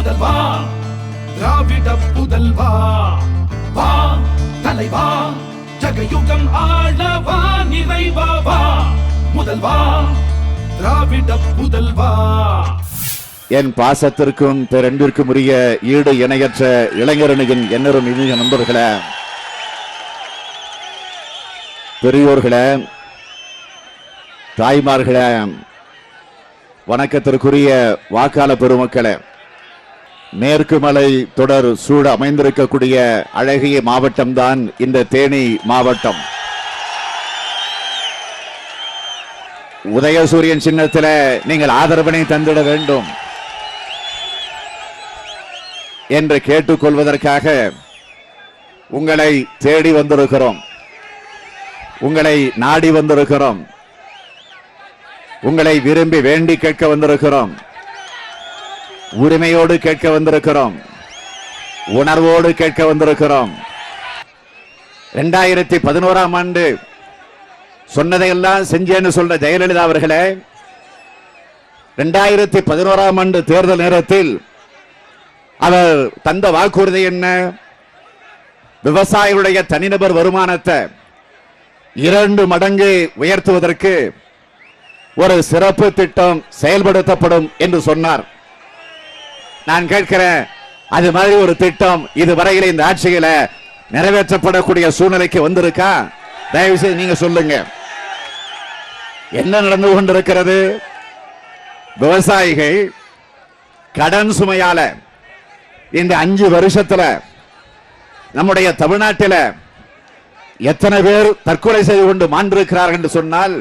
முதல்வா திராவிட புதல்வா வா தலைவா ஜகயுகம் ஆளவா நிறைவா முதல்வா திராவிட புதல்வா. என் பாசத்திற்கும் பெரன்பிற்கும் உரிய ஈடு இணையற்ற இளைஞரணியின் எண்ணரும் இனிய நண்பர்களே, பெரியோர்களே, தாய்மார்களே, வணக்கத்திற்குரிய வாக்காள பெருமக்களே, மேற்கு மலை தொடர் சூழ அமைந்திருக்கக்கூடிய அழகிய மாவட்டம்தான் இந்த தேனி மாவட்டம். உதயசூரியன் சின்னத்தில் நீங்கள் ஆதரவினை தந்திட வேண்டும் என்று கேட்டுக்கொள்வதற்காக உங்களை தேடி வந்திருக்கிறோம், உங்களை நாடி வந்திருக்கிறோம், உங்களை விரும்பி வேண்டி கேட்க வந்திருக்கிறோம், உரிமையோடு கேட்க வந்திருக்கிறோம், உணர்வோடு கேட்க வந்திருக்கிறோம். 2011ஆம் ஆண்டு சொன்னதையெல்லாம் செஞ்சேன்னு சொல்ற ஜெயலலிதா அவர்களே, 2011ஆம் ஆண்டு தேர்தல் நேரத்தில் அவர் தந்த வாக்குறுதி என்ன? விவசாயிகளுடைய தனிநபர் வருமானத்தை 2 மடங்கு உயர்த்துவதற்கு ஒரு சிறப்பு திட்டம் செயல்படுத்தப்படும் என்று சொன்னார். நான் கேட்கிறேன், அது மாதிரி ஒரு திட்டம் இதுவரையில் இந்த ஆட்சியில நிறைவேற்றப்படக்கூடிய சூழ்நிலைக்கு வந்திருக்கா? தயவு செய்து நீங்க சொல்லுங்க. என்ன நடந்து கொண்டிருக்கிறது? விவசாயிகள் கடன் சுமையால இந்த 5 வருஷத்துல நம்முடைய தமிழ்நாட்டில் எத்தனை பேர் தற்கொலை செய்து கொண்டு மாண்டிருக்கிறார்கள் என்று சொன்னால்,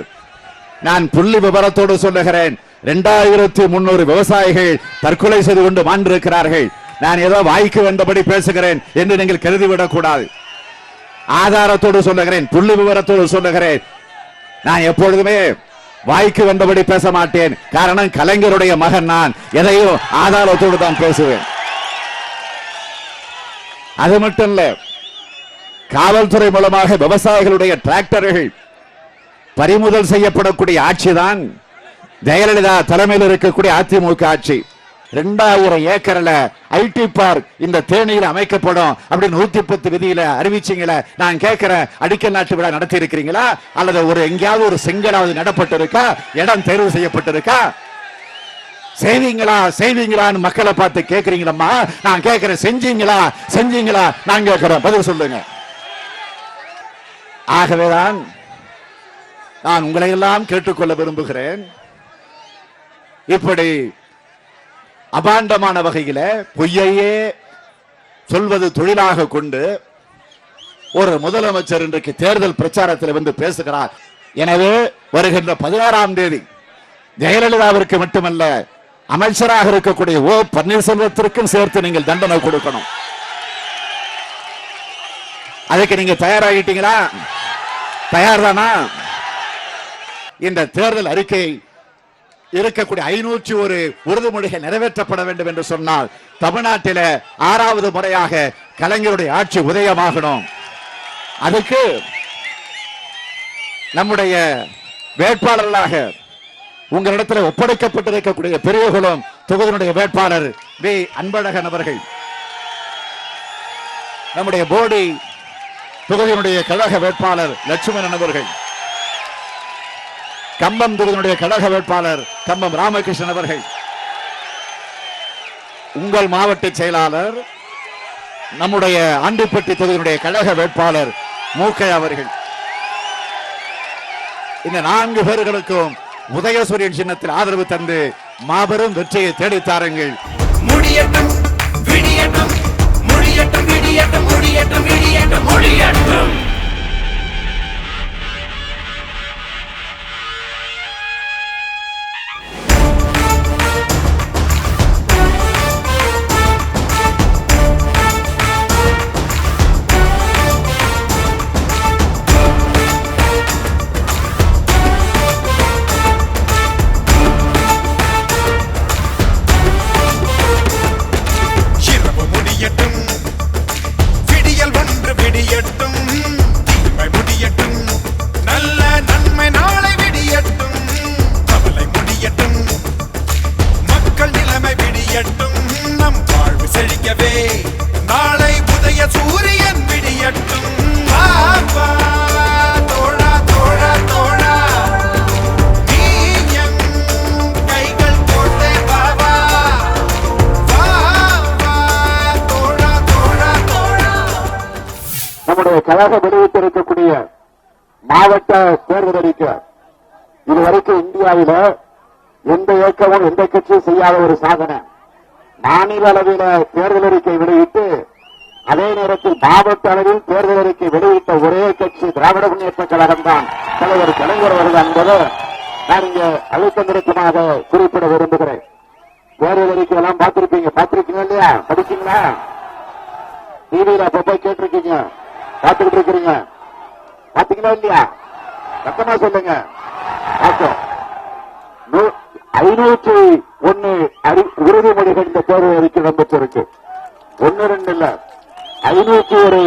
நான் புள்ளி விவரத்தோடு சொல்லுகிறேன், 2300 விவசாயிகள் தற்கொலை செய்து கொண்டு மாண்டிருக்கிறார்கள். நான் ஏதோ வாய்க்கு வந்தபடி பேசுகிறேன் என்று நீங்கள் கருதிவிடக் கூடாது. ஆதாரத்தோடு சொல்லுகிறேன், புள்ளி விவரத்தோடு சொல்லுகிறேன். நான் எப்பொழுதுமே வாய்க்கு வந்தபடி பேச மாட்டேன். காரணம், கலைஞருடைய மகன் நான். எதையும் ஆதாரத்தோடு தான் பேசுவேன். அது மட்டும் இல்ல, காவல்துறை மூலமாக விவசாயிகளுடைய டிராக்டர்கள் பறிமுதல் செய்யப்படக்கூடிய ஆட்சிதான் ஜெயலலிதா தலைமையில் இருக்கக்கூடிய அதிமுக ஆட்சி. 2000 ஏக்கர்ல ஐடி பார்க் இந்த தேனியில் அமைக்கப்படும் அப்படின்னு 110 விதியில அறிவிச்சீங்களா? நான் கேட்கிறேன், அடிக்கல் நாட்டு விழா நடத்தி இருக்கிறீங்களா? அல்லது ஒரு எங்கேயாவது ஒரு செங்கலாவது நடப்பட்டிருக்கா? இடம் தேர்வு செய்யப்பட்டிருக்கா? செய்வீங்களான்னு மக்களை பார்த்து கேட்கிறீங்களம்மா. நான் கேட்கிறேன், செஞ்சீங்களா? நான் கேட்கிறேன், பதில் சொல்லுங்க. ஆகவேதான் நான் உங்களை எல்லாம் கேட்டுக்கொள்ள விரும்புகிறேன். இப்படி அபாண்டமான வகையில பொய்யையே சொல்வது தொழிலாக கொண்டு ஒரு முதலமைச்சர் இன்றைக்கு தேர்தல் பிரச்சாரத்தில் வந்து பேசுகிறார். எனவே வருகின்ற 16ஆம் தேதி ஜெயலலிதாவிற்கு மட்டுமல்ல, அமைச்சராக இருக்கக்கூடிய ஓ பன்னீர்செல்வத்திற்கும் சேர்த்து நீங்கள் தண்டனை கொடுக்கணும். அதுக்கு நீங்க தயாராகிட்டீங்களா? தயார்தானா? இந்த தேர்தல் அறிக்கை இருக்கக்கூடிய 501 உறுதிமொழிகள் நிறைவேற்றப்பட வேண்டும் என்று சொன்னால், தமிழ்நாட்டில் 6வது முறையாக கலைஞருடைய ஆட்சி உதயமாகணும். அதுக்கு நம்முடைய வேட்பாளர்களாக உங்களிடத்தில் ஒப்படைக்கப்பட்டிருக்கக்கூடிய பெரியகுளம் தொகுதியினுடைய வேட்பாளர் வி அன்பழகன் அவர்கள், நம்முடைய போடி தொகுதியினுடைய கழக வேட்பாளர் லட்சுமணன் அவர்கள், கம்பம் தொகுதியினுடைய கழக வேட்பாளர் கம்பம் ராமகிருஷ்ணன் அவர்கள், உங்கள் மாவட்ட செயலாளர் நம்முடைய ஆண்டிப்பட்டி தொகுதியினுடைய கழக வேட்பாளர் மூக்கை அவர்கள், இந்த 4 பேர்களுக்கும் உதயசூரியன் சின்னத்தில் ஆதரவு தந்து மாபெரும் வெற்றியை தேடித்தாருங்கள். முடியட்டும் விடியட்டும், முடியட்டும் விடியட்டும், முடியட்டும் விடியட்டும், முடியட்டும். விடியல் ஒன்று விடியட்டும், கழகம் வெளியிட்டிருக்கக்கூடிய மாவட்ட தேர்தல் அறிக்கை இதுவரைக்கும் இந்தியாவில எந்த இயக்கமும் எந்த கட்சியும் செய்யாத ஒரு சாதனை. மாநில அளவில் தேர்தல் அறிக்கை வெளியிட்டு அதே நேரத்தில் மாவட்ட அளவில் தேர்தல் அறிக்கை வெளியிட்ட ஒரே கட்சி திராவிட முன்னேற்ற கழகம் தான் தலைவர் கலைஞர் அவர்கள் என்பதை நான் இங்க அழுத்தம் திருத்தமாக குறிப்பிட விரும்புகிறேன். தேர்தல் அறிக்கை எல்லாம் பார்த்திருக்கீங்க இல்லையா? படிச்சீங்களா? டிவியில அப்பப்போ கேட்டிருக்கீங்க, பார்த்துக்கிட்டு இருக்கிறீங்க. பாத்தீங்களா இல்லையா? சத்தமா சொல்லுங்க. 501 உறுதிமொழிகள் இந்த தேர்தல் அறிக்கை இடம்பெற்றிருக்கு. 1-2 இல்ல, 501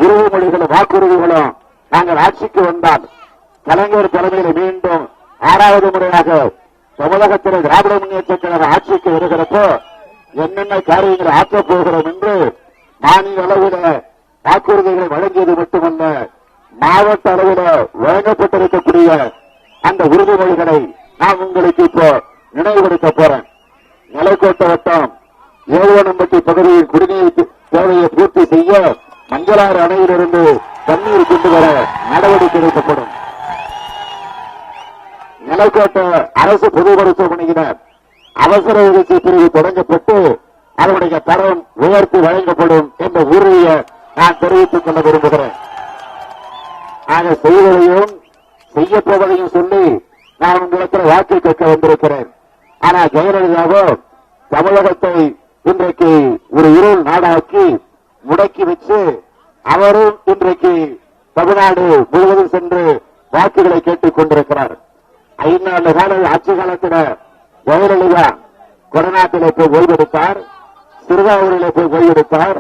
உறுதிமொழிகளும் வாக்குறுதிகளும் நாங்கள் ஆட்சிக்கு வந்தால் கலைஞர் தலைமையில் மீண்டும் 6வது முறையாக தமிழகத்தில் திராவிட முன்னேற்ற கழக ஆட்சிக்கு வருகிறப்போ என்னென்ன காரியங்களை ஆற்றப் போகிறோம் என்று மாநில அளவில் வாக்குறுதிகளை வழங்கியது மட்டுமல்ல, மாவட்ட அளவில் வழங்கப்பட்டிருக்கக்கூடிய அந்த உறுதிமொழிகளை நான் உங்களுக்கு இப்போ நினைவுபடுத்த போறேன். நிலைக்கோட்டை வட்டம் ஏழுவனம்பட்டி பகுதியில் குடிநீர் தேவையை பூர்த்தி செய்ய மஞ்சளாறு அணையிலிருந்து தண்ணீர் கொண்டு வர நடவடிக்கை எடுக்கப்படும். நிலைக்கோட்டை அரசு பொது மருத்துவமனையில அவசர சிகிச்சை பிரிவு தொடங்கப்பட்டு அதனுடைய தரம் உயர்த்தி வழங்கப்படும் என்ற உறுதியை நான் தெரிவித்துக் கொள்ள விரும்புகிறேன். ஆக செய்வதையும் செய்யப்போவதையும் சொல்லி நான் உங்களுக்கு வாக்கு கேட்க வந்திருக்கிறேன். ஆனா ஜெயலலிதாவோ தமிழகத்தை இன்றைக்கு ஒரு இருள் நாடாக்கி முடக்கி வச்சு அவரும் இன்றைக்கு தமிழ்நாடு முழுவதும் சென்று வாக்குகளை கேட்டுக் கொண்டிருக்கிறார். 5 ஆண்டு கால ஆட்சி காலத்தில் ஜெயலலிதா கொடநாட்டிலே போய் ஓய்வெடுத்தார், சிறுகாவூரிலே போய் ஓய்வெடுத்தார்,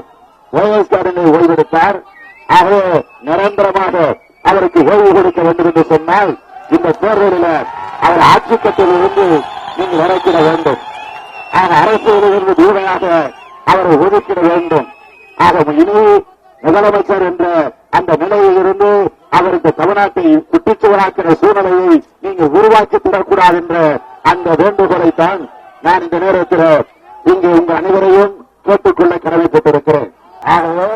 ஓஎஸ் கார்டனில் ஓய்வெடுத்தார். ஆகவே நிரந்தரமாக அவருக்கு ஓய்வு கொடுக்க வேண்டும் என்று சொன்னால் இந்த தேர்தலில் அவர் ஆட்சி கட்டிலிருந்து நீங்கள் இறக்கிட வேண்டும். ஆக அரசியலிருந்து தூரமாக அவரை ஒதுக்கிட வேண்டும். ஆக இனி முதலமைச்சர் என்ற அந்த நிலையில் இருந்து அவர் இந்த தமிழ்நாட்டை குட்டிச்சுவராக்கிற சூழ்நிலையை நீங்கள் உருவாக்கி தரக்கூடாது என்ற அந்த வேண்டுகோளைத்தான் நான் இந்த நேரத்தில் இங்கு உங்கள் அனைவரையும் கேட்டுக்கொள்ள கடமைப்பட்டிருக்கிறேன். ஆகவே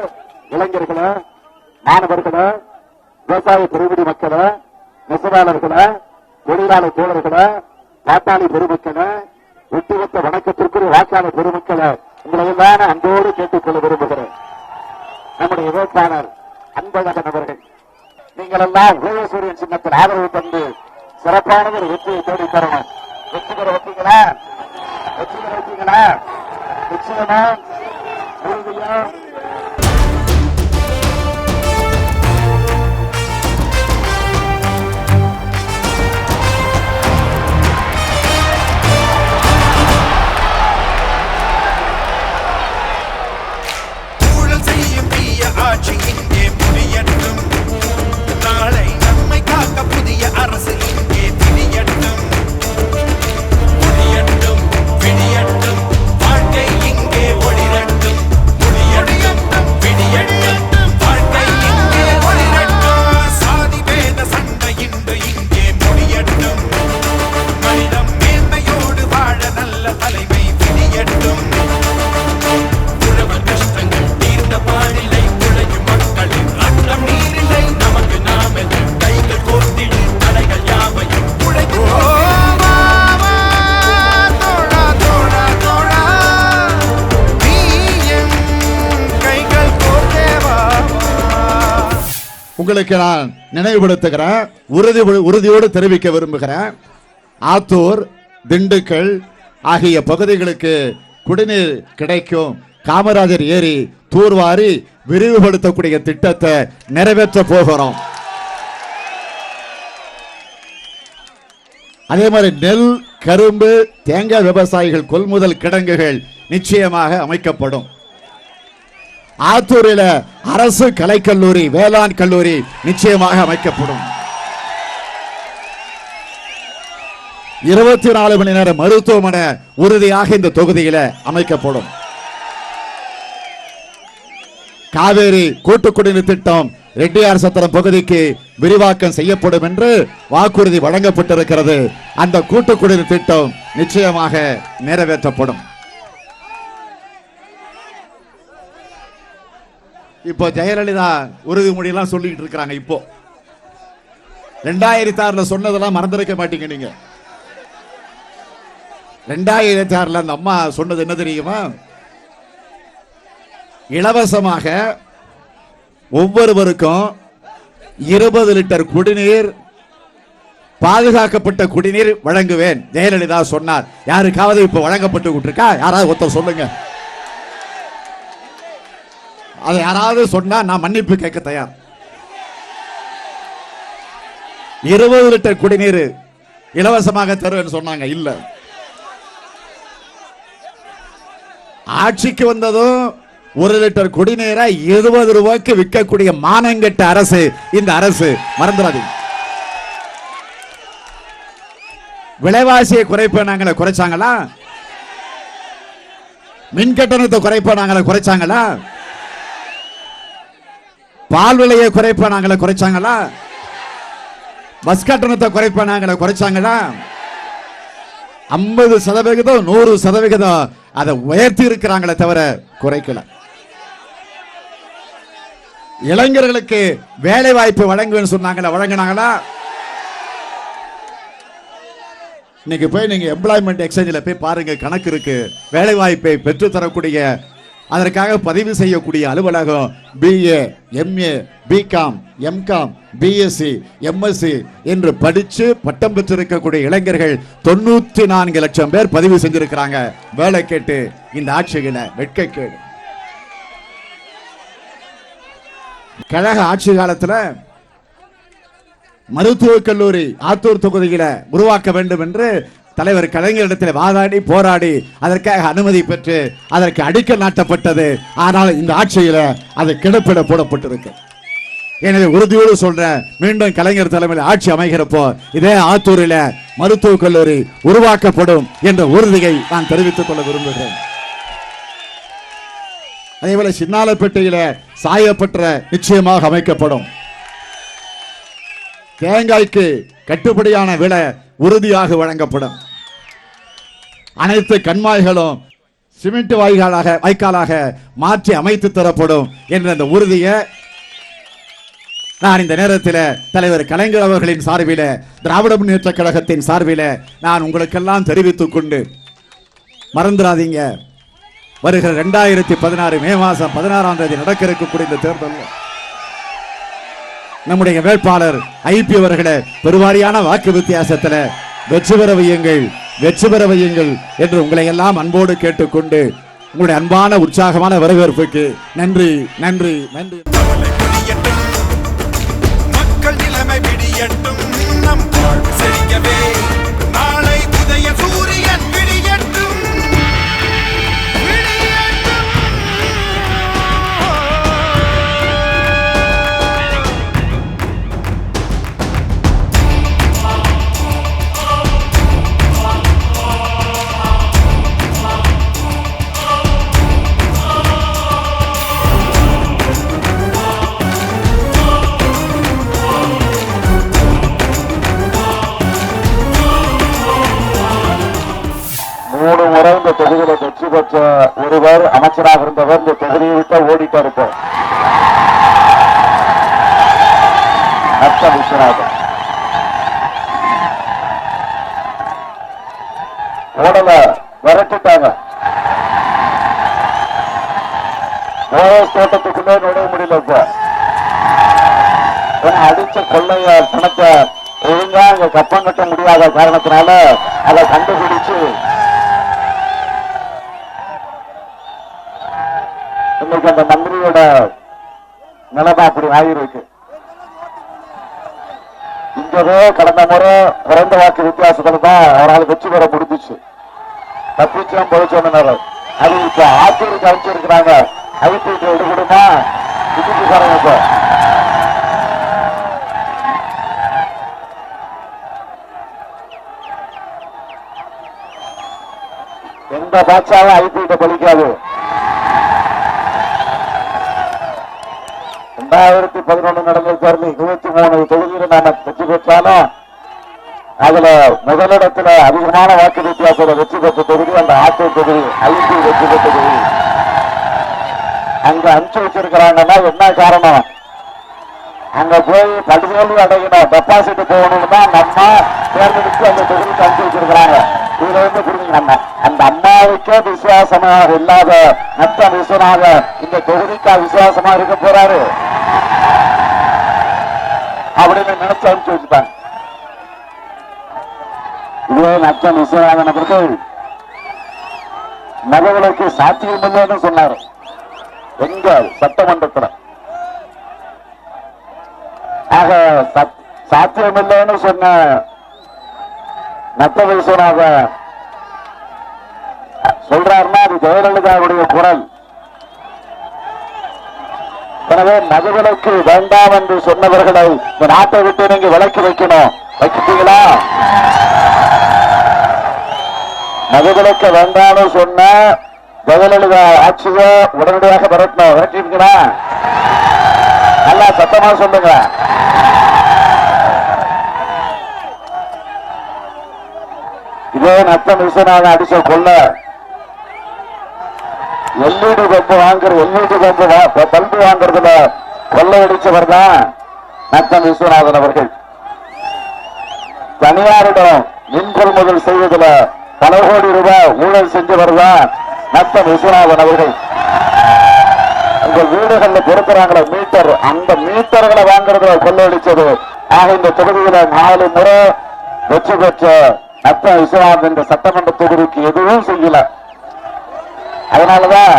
இளைஞர்களே, மாணவர்களே, விவசாய பெருங்குடி மக்களே, நெசவாளர்களே, தொழிலாளர் தோழர்களே, பாட்டாளி பெருமக்களே, ஒட்டுமொத்த வணக்கத்திற்குரிய வாக்காளர் பெருமக்களை உங்களை எல்லாம் அன்போடு கேட்டுக்கொள்ள விரும்புகிறேன். நம்முடைய வேட்பாளர் அன்பழகன் அவர்கள், நீங்கள் எல்லாம் உதயசூரியன் சின்னத்தில் ஆதரவு தந்து சிறப்பான ஒரு வெற்றியை தேடி தரணும். வெற்றி பெற வைப்பீங்களா? வெற்றி பெற வைப்பீங்களா? நிச்சயமா, உறுதியா? ஆட்சி இங்கே முடியட்டும், நாளை நம்மை காக்க புதிய அரசு இங்கே விடியட்டும். முடியட்டும், விடியட்டும், வாழ்க்கை இங்கே ஒளிரட்டும். முடியட்டும், விடியட்டும், வாழ்க்கை இங்கே ஒளிரட்டும். சாதி பேத சண்டை இங்கே முடியட்டும். மனிதம் மேன்மையோடு வாழ நல்ல தலைமை விடியட்டும். உழவர் கஷ்டங்கள் தீர்ந்த பாடில்லை, உங்களுக்கு நான் நினைவுபடுத்துகிறேன், உறுதியோடு தெரிவிக்க விரும்புகிறேன். ஆத்தூர், திண்டுக்கல் ஆகிய பகுதிகளுக்கு குடிநீர் கிடைக்கும். காமராஜர் ஏரி தூர்வாரி விரிவுபடுத்தக்கூடிய திட்டத்தை நிறைவேற்ற போகிறோம். அதே மாதிரி நெல், கரும்பு, தேங்காய் விவசாயிகள் கொள்முதல் கிடங்குகள் நிச்சயமாக அமைக்கப்படும். ஆத்தூரில் அரசு கலைக்கல்லூரி, வேளாண் கல்லூரி நிச்சயமாக அமைக்கப்படும். 24 மணி நேர மருத்துவமனை உறுதியாக இந்த தொகுதியில் அமைக்கப்படும். காவேரி கூட்டு குடிநீர் திட்டம் ரெட்டியார் சத்திரம் பகுதிக்கு விரிவாக்கம் செய்யப்படும் என்று வாக்குறுதி வழங்கப்பட்டிருக்கிறது. அந்த கூட்டு குடிநீர் திட்டம் நிச்சயமாக நிறைவேற்றப்படும். இப்போ ஜெயலலிதா உறுதிமொழியெல்லாம் சொல்லிட்டு இருக்காங்க. இப்போ 2006 சொன்னதெல்லாம் மறந்திருக்க மாட்டீங்க நீங்க. 2006 அந்த அம்மா சொன்னது என்ன தெரியுமா? இலவசமாக ஒவ்வொருவருக்கும் 20 லிட்டர் குடிநீர், பாதுகாக்கப்பட்ட குடிநீர் வழங்குவேன் ஜெயலலிதா சொன்னார். யாருக்காவது இப்ப வழங்கப்பட்டு இருக்கா? யாராவது ஒருத்தர் சொல்லுங்க. அதை யாராவது சொன்னா நான் மன்னிப்பு கேட்க தயார். 20 லிட்டர் குடிநீர் இலவசமாக தருவேன் சொன்னாங்க. இல்ல, ஆட்சிக்கு வந்ததும் 1 லிட்டர் குடிநீரை 20 ரூபாய்க்கு விற்கக்கூடிய மானங்கெட்ட அரசு இந்த அரசு. மறந்துடாதீங்க. விலைவாசியை குறைப்பானாங்களே குறைச்சாங்களா? மின் கட்டணத்தை குறைப்பானாங்களே குறைச்சாங்களா? பால் விலையை குறைப்பானாங்களே குறைச்சாங்களா? பஸ் கட்டணத்தை குறைப்பானாங்களே குறைச்சாங்களா? 50%, 100% அதை உயர்த்தி இருக்கிறாங்களே தவிர குறைக்கல. இளைஞர்களுக்கு வேலை வாய்ப்பு வழங்குவேன்னு சொன்னாங்களா? வழங்கினாங்களா? இன்னைக்கு போய் நீங்க எம்ப்ளாய்மெண்ட் எக்ஸ்சேஞ்சில் போய் பாருங்க, கணக்கு இருக்கு. வேலை வாய்ப்பை பெற்று தரக்கூடிய, அதற்காக பதிவு செய்யக்கூடிய அலுவலகம் BA, MA, BCom, MCom, BSc, MSc என்று படிச்சு பட்டம் பெற்றிருக்கக்கூடிய இளைஞர்கள் 94 லட்சம் பேர் பதிவு செஞ்சிருக்கிறாங்க வேலை கேட்டு. இந்த ஆட்சியில வெட்கக்கேடு. கழக ஆட்சி காலத்தில் மருத்துவக் கல்லூரி ஆத்தூர் தொகுதியில உருவாக்க வேண்டும் என்று தலைவர் கலைஞரிடத்தில் வாதாடி போராடி அதற்காக அனுமதி பெற்று அதற்கு அடிக்கல் நாட்டப்பட்டது. ஆனால் இந்த ஆட்சியில அது கிடப்பிட போடப்பட்டிருக்கு. எனவே உறுதியோடு சொல்ற, மீண்டும் கலைஞர் தலைமையில் ஆட்சி அமைகிறப்போ இதே ஆத்தூரில மருத்துவக் கல்லூரி உருவாக்கப்படும் என்ற உறுதியை நான் தெரிவித்துக் கொள்ள விரும்புகிறேன். அதேபோல சின்னாலப்பேட்டையில சாயப்பற்ற நிச்சயமாக அமைக்கப்படும். தேங்காய்க்கு கட்டுப்படியான விலை உறுதியாக வழங்கப்படும். அனைத்து கண்மாய்களும் சிமெண்ட் வாய்க்காலாக மாற்றி அமைத்து தரப்படும் என்ற அந்த உறுதியை நான் இந்த நேரத்தில் தலைவர் கலைஞர் அவர்களின் சார்பில், திராவிட முன்னேற்ற கழகத்தின் சார்பில் நான் உங்களுக்கெல்லாம் தெரிவித்துக் கொண்டு, மறந்துடாதீங்க, வருகிற 2016 மே மாதம் 16ஆம் தேதி நடக்க இருக்கக்கூடிய இந்த தேர்தலில் நம்முடைய வேட்பாளர் IP அவர்களை பெருவாரியான வாக்கு வித்தியாசத்தில் வெற்றி பெற வையுங்கள் என்று உங்களை எல்லாம் அன்போடு கேட்டுக்கொண்டு, உங்களுடைய அன்பான உற்சாகமான வரவேற்புக்கு நன்றி நன்றி நன்றி. மக்கள் நிலைமை விடியட்டும், நம் வாழ்வு செழிக்கவே நாளை உதய சூரியன் விடியட்டும். இந்த தொகுதியில வெற்றி பெற்ற ஒருவர் அமைச்சராக இருந்தவர் இந்த தொகுதியை விட்டு ஓடிட்டார். இப்போ விஸ்வநாதன் ஓடல, விரட்டிட்டாங்க. தோட்டத்துக்குள்ளே நுழைய முடியல. இப்ப அடிச்ச கொள்ளைய பணத்தை ஒழுங்கா இங்க கப்பம் கட்ட முடியாத காரணத்தினால அதை கண்டுபிடிச்சு இன்னைக்கு அந்த மந்திரியோட நிலைமை அப்படி ஆகியிருக்கு. இங்கவே கடந்த முறை குறைந்த வாக்கு வித்தியாசத்துல தான் அவரால் வெற்றி பெற முடிஞ்சிச்சு. தப்பிச்சோம் பொழிச்சோன்னு அது இப்ப ஆத்தூருக்கு அனுப்பிச்சிருக்கிறாங்க. ஐபிக்கு எடுக்கணுமா இதுக்கு பாருங்க. இப்ப எந்த பாட்சாவும் ஐபிட்ட பலிக்காது. 2011 நடந்த தேர்தல் 23 தொகுதியில் நாம வெற்றி பெற்றாலும் அதுல முதலிடத்துல அதிகமான வாக்கு வித்தியாசத்தில் வெற்றி பெற்ற தொகுதி அந்த ஆத்தூர் தொகுதி, ஐபி வெற்றி பெற்ற தொகுதி. அங்க அனுப்பிச்சு வச்சிருக்கிறாங்கன்னா என்ன காரணம்? அங்க போய் படுதோல்வி அடையணும், டெபாசிட் போகணும்னு தான் நம்ம தேர்ந்தெடுத்து அந்த தொகுதிக்கு அனுப்பிச்சு வச்சிருக்கிறாங்க. இதுல இருந்து புரிஞ்சுக்கணும், அந்த அம்மாவுக்கே விசுவாசமாக இல்லாத நத்த விஸ்வநாதன் இந்த தொகுதிக்கா விசுவாசமா இருக்க போறாரு அப்படின்னு நினைச்சு அனுப்பிச்சு வச்சுட்டாங்க. இதே நத்த விஸ்வநாதன் அவர்கள் மகவுகளுக்கு சாத்தியமில்லைன்னு சொன்னார் எங்க சட்டமன்றத்தில். ஆக சாத்தியமில்லைன்னு சொன்ன நத்த விஸ்வநாதன் சொல்றாருன்னா அது ஜெயலலிதாவுடைய குரல். எனவே மதுவிலக்கு வேண்டாம் என்று சொன்னவர்களை இந்த நாட்டை விட்டு நீங்க விலக்கி வைக்கணும். வச்சுட்டீங்களா? மதுவிலக்க வேண்டாம்னு சொன்ன ஜெயலலிதா ஆட்சியை உடனடியாக விரட்டணும். விரட்டிருக்கீங்களா? நல்லா சத்தமா சொல்லுங்க. இதே நத்தம் விஸ்வநாதன் அடிச்ச கொள்ள எல்இடி பல்பு பல்பு வாங்குறதுல கொள்ளையடிச்சவர் தான் நத்தம் விஸ்வநாதன் அவர்கள். தனியாரிடம் மின் கொள்முதல் செய்வதில் பல கோடி ரூபாய் ஊழல் செஞ்சவர் தான் நத்தம் விஸ்வநாதன் அவர்கள். உங்க வீடுகள்ல பொறுக்கிறாங்களே மீட்டர், அந்த மீட்டர்களை வாங்குறதுல கொள்ளையடிச்சது. ஆக இந்த தொகுதியில 4 முறை வெற்றி பெற்ற நத்தம் விஸ்வநாதன் என்ற சட்டமன்ற தொகுதிக்கு எதுவும் செய்யல. அதனாலதான்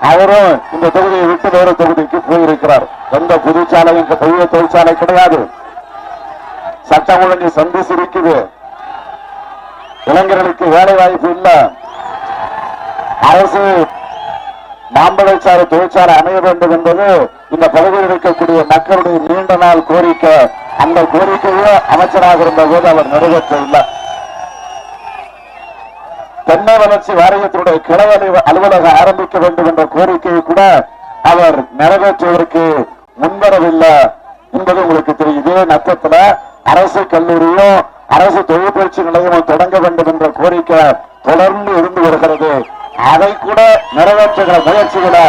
அவரும் இந்த தொகுதியை விட்டு வேறு தொகுதிக்கு போயிருக்கிறார். எந்த புதுச்சாலையும் புதிய தொழிற்சாலை கிடையாது. சட்டம் ஒழுங்கு சந்தி சிரிக்குது. இளைஞர்களுக்கு வேலை வாய்ப்பு இல்ல. அரசு மாம்பழச்சாறு தொழிற்சாலை அமைய வேண்டும் என்பது இந்த பகுதியில் இருக்கக்கூடிய மக்களுடைய நீண்ட நாள் கோரிக்கை. அந்த கோரிக்கையை அமைச்சராக இருந்த போது அவர் நிறைவேற்றவில்லை. தென்னை வளர்ச்சி வாரியத்தினுடைய கிளை அலுவலகம் ஆரம்பிக்க வேண்டும் என்ற கோரிக்கையை கூட அவர் நிறைவேற்றுவதற்கு முன்வரவில்லை என்பது உங்களுக்கு தெரியும். இதே நத்தத்துல அரசு கல்லூரியும் அரசு தொழிற்பயிற்சி நிலையமும் தொடங்க வேண்டும் என்ற கோரிக்கை தொடர்ந்து இருந்து வருகிறது. அதை கூட நிறைவேற்றுகிற முயற்சிகளை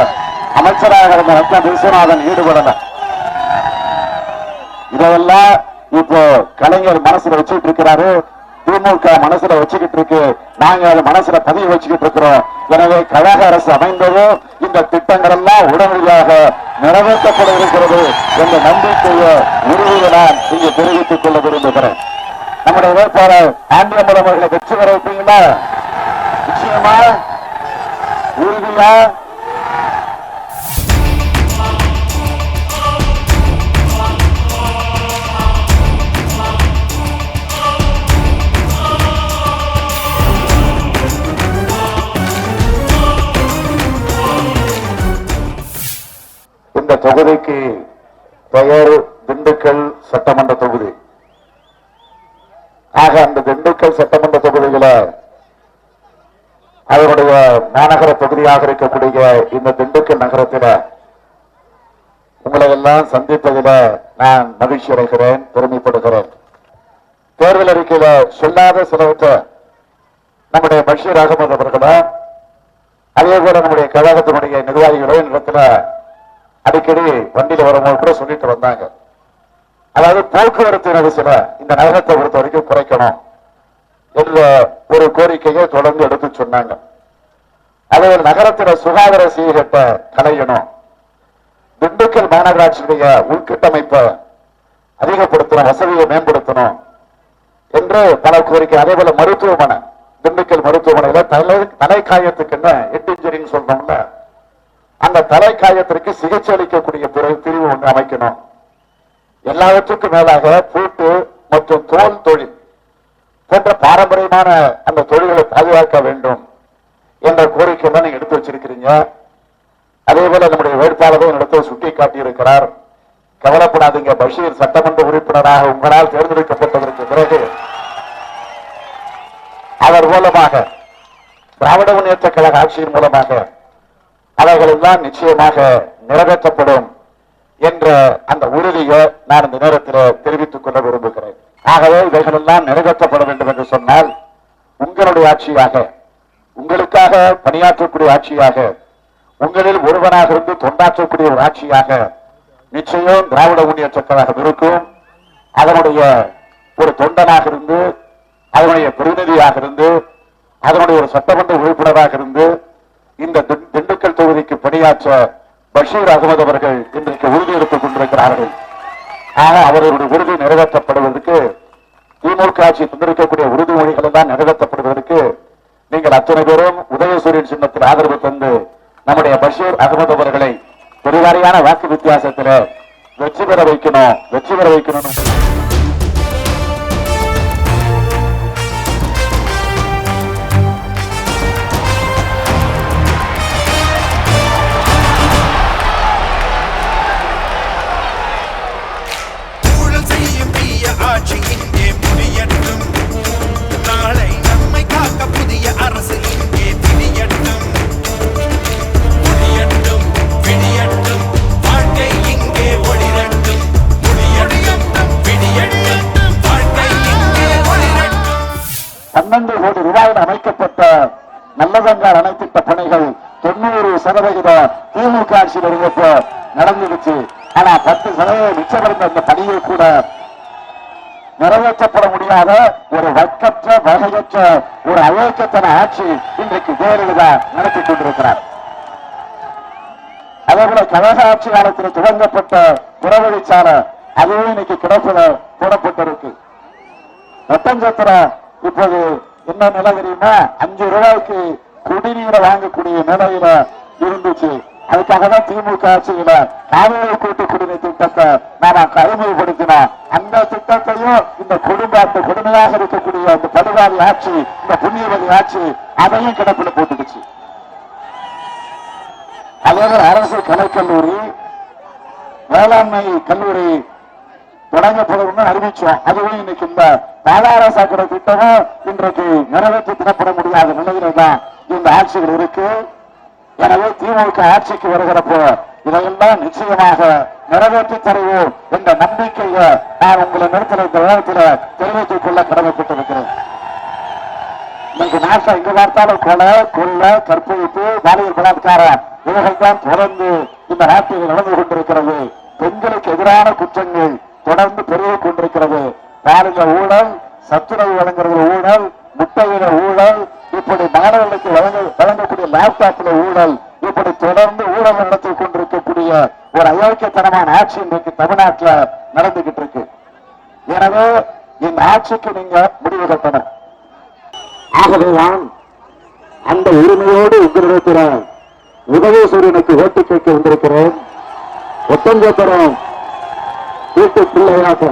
அமைச்சராக இருந்த நத்தம் விஸ்வநாதன் ஈடுபடல. இதெல்லாம் இப்போ கலைஞர் மனசுல வச்சுட்டு இருக்கிறாரு, திமுக மனசுல வச்சுக்கிட்டு இருக்கு, நாங்க அதை மனசுல பதிவு வச்சுக்கிட்டு இருக்கிறோம். எனவே கழக அரசு அமைந்ததும் இந்த திட்டங்கள் எல்லாம் உடனடியாக நிறைவேற்றப்பட இருக்கிறது என்ற நம்பிக்கையை உறுதியை நான் இங்கு தெரிவித்துக் கொள்ள விரும்புகிறேன். நம்முடைய வேட்பாளர் ஆந்திரமலம் அவர்களை வெற்றி பெற வைப்பீங்களா? நிச்சயமா? உறுதியா? இந்த தொகுதிக்கு பெயர் திண்டுக்கல் சட்டமன்ற தொகுதி. ஆக அந்த திண்டுக்கல் சட்டமன்ற தொகுதியில அவருடைய மாநகர தொகுதியாக இருக்கக்கூடிய இந்த திண்டுக்கல் நகரத்தில் உங்களை எல்லாம் சந்திப்பதில் நான் மகிழ்ச்சி அடைகிறேன், பெருமைப்படுகிறேன். தேர்தல் அறிக்கையில சொல்லாத சிலவற்றை நம்முடைய பஷீர் அகமது அவர்களா அதே போல நம்முடைய கழகத்தினுடைய நிர்வாகிகளும் இடத்துல அடிக்கடி வண்டியில வரும்போது கூட சொல்லிட்டு வந்தாங்க. அதாவது போக்குவரத்து நெரிசலை இந்த நகரத்தை பொறுத்த வரைக்கும் குறைக்கணும் என்ற ஒரு கோரிக்கையை தொடர்ந்து எடுத்து சொன்னாங்க. அதே நகரத்தில சுகாதார சீர்கேட்டை களையணும், திண்டுக்கல் மாநகராட்சியுடைய உள்கட்டமைப்பை அதிகப்படுத்தணும், வசதியை மேம்படுத்தணும் என்று பல கோரிக்கை. அதே போல மருத்துவமனை, திண்டுக்கல் மருத்துவமனையில தலைக்காயத்துக்கு என்ன ஹெட் இன்ஜுரின்னு சொல்றோம்ல, அந்த தலைக்காயத்திற்கு சிகிச்சை அளிக்கக்கூடிய பிரிவு ஒன்று அமைக்கணும். எல்லாவற்றுக்கும் மேலாக பூட்டு மற்றும் தோல் தொழில் போன்ற பாரம்பரியமான அந்த தொழில்களை பாதுகாக்க வேண்டும் என்ற கோரிக்கை தான் நீங்க எடுத்து வச்சிருக்கிறீங்க. அதே போல நம்முடைய வேட்பாளரும் இடத்தை சுட்டி காட்டியிருக்கிறார். கவலைப்படாதீங்க, பஷீர் சட்டமன்ற உறுப்பினராக உங்களால் தேர்ந்தெடுக்கப்பட்டதற்கு பிறகு அவர் மூலமாக திராவிட முன்னேற்ற கழக ஆட்சியின் மூலமாக அவைகள் எல்லாம் நிச்சயமாக நிறைவேற்றப்படும் என்ற அந்த உறுதியை நான் இந்த நேரத்தில் தெரிவித்துக் கொள்ள விரும்புகிறேன். ஆகவே இவைகள் எல்லாம் நிறைவேற்றப்பட வேண்டும் என்று சொன்னால் உங்களுடைய ஆட்சியாக, உங்களுக்காக பணியாற்றக்கூடிய ஆட்சியாக, உங்களில் ஒருவராக இருந்து தொண்டாற்றக்கூடிய ஒரு ஆட்சியாக நிச்சயம் திராவிட முன்னேற்ற கழகம் இருக்கும். அதனுடைய ஒரு தொண்டனாக இருந்து, அதனுடைய பிரதிநிதியாக இருந்து, அதனுடைய ஒரு சட்டமன்ற உறுப்பினராக இருந்து இந்த திண்டுக்கல் தொகுதிக்கு பணியாற்ற பஷீர் அகமது அவர்கள் இன்றைக்கு உறுதி எடுத்துக் கொண்டிருக்கிறார்கள். ஆக அவர்களுடைய உறுதி நிறைவேற்றப்படுவதற்கு, திமுக ஆட்சி தந்திருக்கக்கூடிய உறுதிமொழிகள் எல்லாம் நிறைவேற்றப்படுவதற்கு நீங்கள் அத்தனை பேரும் உதயசூரியன் சின்னத்தில் ஆதரவு தந்து நம்முடைய பஷீர் அகமது அவர்களை பெருவாரியான வாக்கு வித்தியாசத்தில் வெற்றி பெற வைக்கணும். ஆட்சி இங்கே முடியட்டும். நாளை நம்மை காக்க புதிய அரசு இங்கே திணியட்டும். முடியட்டும், விடியட்டும், வாழ்க்கை இங்கே ஒளிரட்டும். முடியட்டும், விடியட்டும், வாழ்க்கை இங்கே ஒளிரட்டும். 12 கோடி ரூபாயில் அமைக்கப்பட்ட நல்லதங்கால் அணை திட்ட பணிகள் 90% திமுக ஆட்சியில் இருந்தப்ப நடந்துடுச்சு. ஆனா 10% மிச்சமிருந்த அந்த பணியை கூட நிறைவேற்றப்பட முடியாத ஒரு வக்கற்ற வகையற்ற ஒரு அயோக்கியத்தன ஆட்சி இன்றைக்கு ஜெயலலிதா நடத்தி கொண்டிருக்கிறார். அதேபோல கழக ஆட்சி காலத்தில் துவங்கப்பட்ட புறவழிச்சாலை அதுவும் இன்னைக்கு கிடப்பில போடப்பட்டிருக்கு. ஒட்டஞ்சத்திர இப்போது என்ன நிலை தெரியுமா? 5 ரூபாய்க்கு குடிநீரை வாங்கக்கூடிய நிலையில இருந்துச்சு. அதுக்காக தான் திமுக ஆட்சியில காவிரி கூட்டு குடிநீர் திட்டத்தை நாம அறிமுகப்படுத்தினோம். அந்த திட்டத்தையும் இந்த கொடுமையாக இருக்கக்கூடிய இந்த படுகாரி ஆட்சி, இந்த புண்ணியவதி ஆட்சி அதையும் கிடப்பில் போட்டுடுச்சு. அதே அரசு கலைக்கல்லூரி, வேளாண்மை கல்லூரி தொடங்கப்படும் அறிவிச்சோம். அதுவும் இன்னைக்கு இந்த பாதார சாக்கடை திட்டமும் இன்றைக்கு நிறைவேற்றி திறப்பட முடியாத நிலையில தான் இந்த ஆட்சிகள் இருக்கு. எனவே திமுக ஆட்சிக்கு வருகிறப்போ இதையெல்லாம் நிச்சயமாக நிறைவேற்றி தருவோம் என்ற நம்பிக்கையை நான் உங்களை நிறுத்தின இந்த நேரத்தில் தெரிவித்துக் கொள்ள கடமைப்பட்டிருக்கிறேன். இன்னைக்கு நாட்டில் எங்க பார்த்தாலும் கொலை, கற்பழிப்பு, பாலியல் பலாத்காரம் இவைகள் தான் தொடர்ந்து இந்த நாட்டில் நடந்து கொண்டிருக்கிறது. பெண்களுக்கு எதிரான குற்றங்கள் தொடர்ந்து பெருகிக் கொண்டிருக்கிறது. பாலியல ஊழல், சத்துணவு வழங்குறது ஊழல், முட்டையில ஊழல், இப்படி மாணவர்களுக்கு வழங்கக்கூடிய லேப்டாப்ல ஊழல், இப்படி தொடர்ந்து ஊழல் நடத்தி கொண்டிருக்கக்கூடிய ஒரு அயோக்கியத்தனமான ஆட்சி இன்றைக்கு தமிழ்நாட்டில் நடந்துகிட்டு இருக்கு. எனவே இந்த ஆட்சிக்கு நீங்க முடிவு கட்டணும். ஆகவேதான் அந்த உரிமையோடு உங்களிடத்தில் உதயசூரியனுக்கு ஓட்டு கேட்க வந்திருக்கிறேன். ஒட்டஞ்சத்திரம் வீட்டு பிள்ளையாக,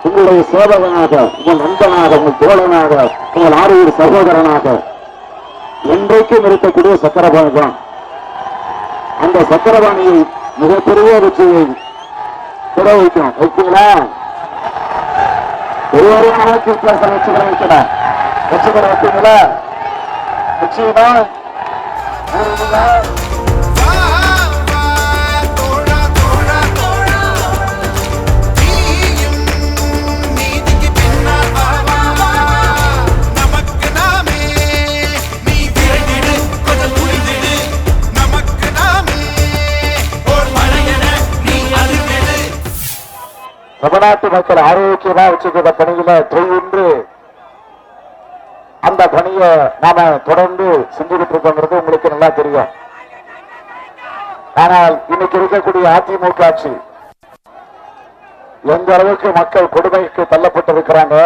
உங்களுடைய சேவகனாக, உங்கள் நண்பனாக, உங்கள் தோழனாக, உங்கள் ஆறுவீர் சகோதரனாக என்றைக்கும் இருக்கக்கூடிய சக்கரபாணி தான். அந்த சக்கரபாணியை மிகப்பெரிய வெற்றியை பெற வைக்கும். வைப்பீங்களா? ஒருவரையும் வித்தியாசம் வச்சுக்கிற வைப்பீங்களா? நிச்சயமா தமிழ்நாட்டு மக்கள் ஆரோக்கியமா வச்சுக்கிற பணியில தொழின்று அந்த பணியை நாம தொடர்ந்து செஞ்சுக்கிட்டு இருக்கோங்கிறது உங்களுக்கு நல்லா தெரியும். ஆனால் இன்னைக்கு இருக்கக்கூடிய அதிமுக ஆட்சி எந்த அளவுக்கு மக்கள் கொடுமைக்கு தள்ளப்பட்டிருக்கிறாங்க,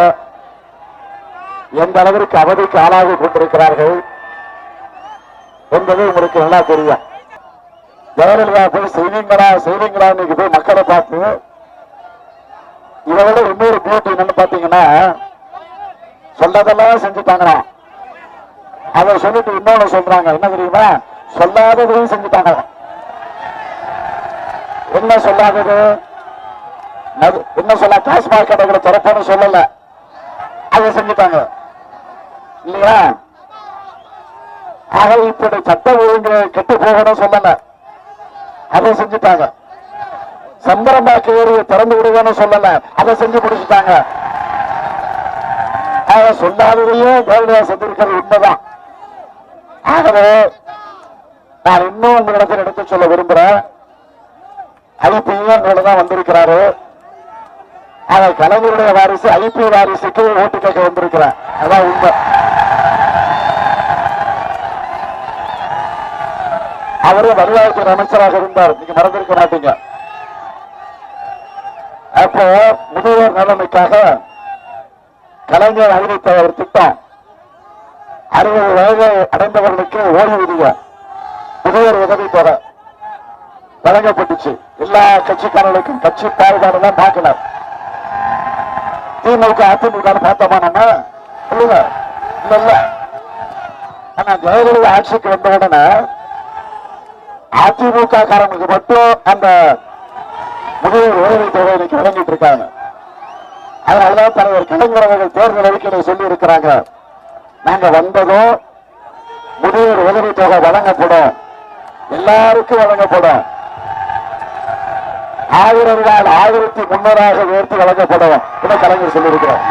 எந்த அளவிற்கு அவதிக்கு ஆளாகி கொண்டிருக்கிறார்கள் என்பது உங்களுக்கு நல்லா தெரியும். ஜெயலலிதா போய் செய்வீங்களா இன்னைக்கு போய் மக்களை பார்த்து இதை விட இன்னொரு பியூட்டி என்னன்னு பாத்தீங்கன்னா, சொல்லதெல்லாம் செஞ்சுட்டாங்களா, அதை சொல்லிட்டு இன்னொன்னு சொல்றாங்க. என்ன தெரியுமா? சொல்லாததையும் செஞ்சுட்டாங்க. என்ன சொல்லாதது? என்ன சொல்ல? டாஸ்மாக் கடைகளை திறப்பன்னு சொல்லல, அதை செஞ்சுட்டாங்க இல்லையா? ஆக இப்படி சட்ட ஒழுங்கு கெட்டு போகணும் சொல்லல, அதை செஞ்சுட்டாங்க. சம்பரம்பாக்கு ஏரியை திறந்து விடுவேன்னு சொல்லல, அதை செஞ்சு முடிச்சுட்டாங்க. சொல்லாததையே ஜெயலலிதா செஞ்சிருக்கிறது உண்மைதான். ஆகவே நான் இன்னும் உங்களிடத்தில் எடுத்து சொல்ல விரும்புறேன். ஐபியும் உங்களதான் வந்திருக்கிறாரு. அதை கலைஞருடைய வாரிசு ஐபி வாரிசுக்கு ஓட்டு கேட்க வந்திருக்கிறேன். அதான் உண்மை. அவரும் வருவாய்த்துறை அமைச்சராக இருந்தார். நீங்க மறந்திருக்க மாட்டீங்க. அப்போ முதியோர் நலனுக்காக கலைஞர் அறிவித்த ஒரு திட்டம், 60 வயது அடைந்தவர்களுக்கு ஓய்வூதிய முதியோர் உதவி தொகை வழங்கப்பட்டுச்சு. எல்லா கட்சிக்காரர்களுக்கும் கட்சி பாகுபாடு தான் பார்க்கணும். திமுக அதிமுக பார்த்தோமா நம்ம சொல்லுங்க. இல்ல ஆனா ஜெயலலிதா ஆட்சிக்கு வந்த உடனே அதிமுக காரங்களுக்கு மட்டும் அந்த முதியோர் உதவி தொகை இன்னைக்கு வழங்கிட்டு இருக்காங்க. அதனாலதான் தலைவர் கலைஞர் அவர்கள் தேர்தல் அறிக்கையை சொல்லி இருக்கிறாங்க, நாங்க வந்ததும் முதியோர் உதவி தொகை வழங்கப்படும், எல்லாருக்கும் வழங்கப்படும். 1000 ரூபாய் 1300 உயர்த்தி வழங்கப்படும். கலைஞர் சொல்லியிருக்கிறார்.